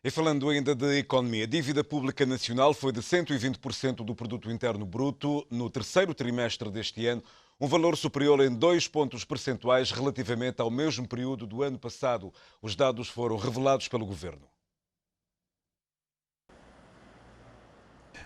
E falando ainda de economia, a dívida pública nacional foi de 120% do produto interno bruto no terceiro trimestre deste ano, um valor superior em 2 pontos percentuais relativamente ao mesmo período do ano passado. Os dados foram revelados pelo governo.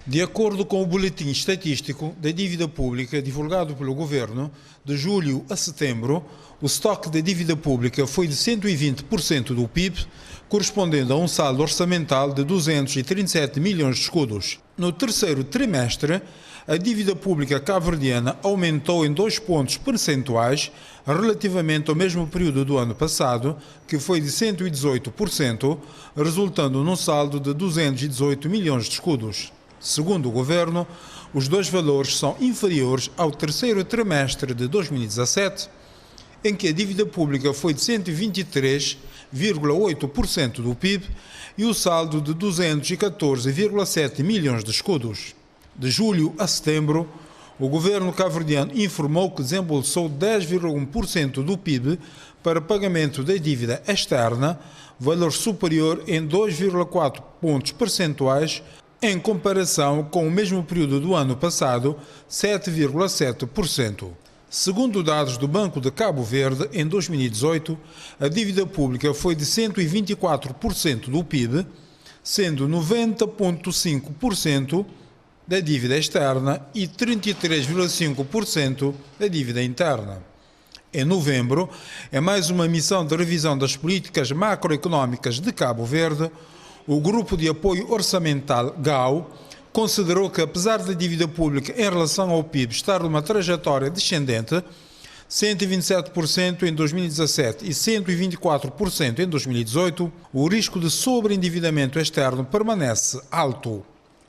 De acordo com o Boletim Estatístico da Dívida Pública divulgado pelo Governo, de julho a setembro, o estoque de dívida pública foi de 120% do PIB, correspondendo a um saldo orçamental de 237 milhões de escudos. No terceiro trimestre, a dívida pública cabo-verdiana aumentou em 2 pontos percentuais relativamente ao mesmo período do ano passado, que foi de 118%, resultando num saldo de 218 milhões de escudos. Segundo o Governo, os dois valores são inferiores ao terceiro trimestre de 2017, em que a dívida pública foi de 123,8% do PIB e o saldo de 214,7 milhões de escudos. De julho a setembro, o governo cabo-verdiano informou que desembolsou 10,1% do PIB para pagamento da dívida externa, valor superior em 2,4 pontos percentuais em comparação com o mesmo período do ano passado, 7,7%. Segundo dados do Banco de Cabo Verde, em 2018, a dívida pública foi de 124% do PIB, sendo 90,5% da dívida externa e 33,5% da dívida interna. Em novembro, em mais uma missão de revisão das políticas macroeconómicas de Cabo Verde, o Grupo de Apoio Orçamental GAO considerou que, apesar da dívida pública em relação ao PIB estar numa trajetória descendente, 127% em 2017 e 124% em 2018, o risco de sobreendividamento externo permanece alto.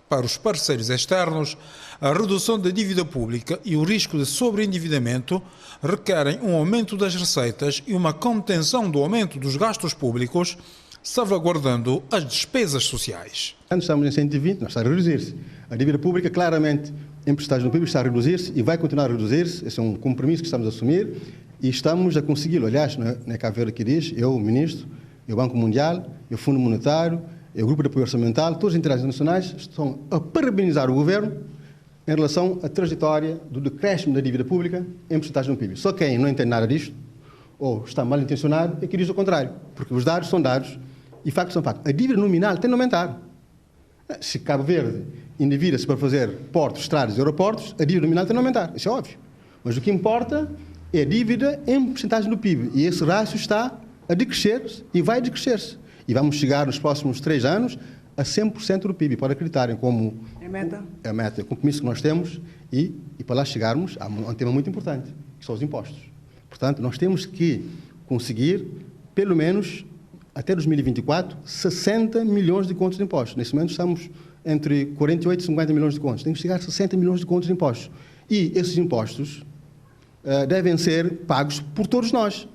Para os parceiros externos, a redução da dívida pública e o risco de sobreendividamento requerem um aumento das receitas e uma contenção do aumento dos gastos públicos, salvaguardando as despesas sociais. Estamos em 120, nós está a reduzir-se. A dívida pública, claramente, em porcentagem do PIB, está a reduzir-se e vai continuar a reduzir-se. Esse é um compromisso que estamos a assumir e estamos a consegui-lo. Aliás, não é Cabo Verde que diz, eu, o Ministro, o Banco Mundial, o Fundo Monetário, o Grupo de Apoio Orçamental, todas as entidades nacionais estão a parabenizar o Governo em relação à trajetória do decréscimo da dívida pública em porcentagem do PIB. Só quem não entende nada disto, ou está mal intencionado, é que diz o contrário, porque os dados são dados e factos são factos. A dívida nominal tem de aumentar. Se Cabo Verde endivida-se para fazer portos, estradas e aeroportos, a dívida nominal tem de aumentar. Isso é óbvio. Mas o que importa é a dívida em porcentagem do PIB. E esse rácio está a decrescer e vai decrescer-se. E vamos chegar nos próximos 3 anos a 100% do PIB. Pode acreditarem como... É a meta? É a meta, é o compromisso que nós temos e para lá chegarmos há um tema muito importante, que são os impostos. Portanto, nós temos que conseguir, pelo menos, até 2024, 60 milhões de contos de impostos. Nesse momento estamos entre 48 e 50 milhões de contos. Tem que chegar a 60 milhões de contos de impostos. E esses impostos devem ser pagos por todos nós.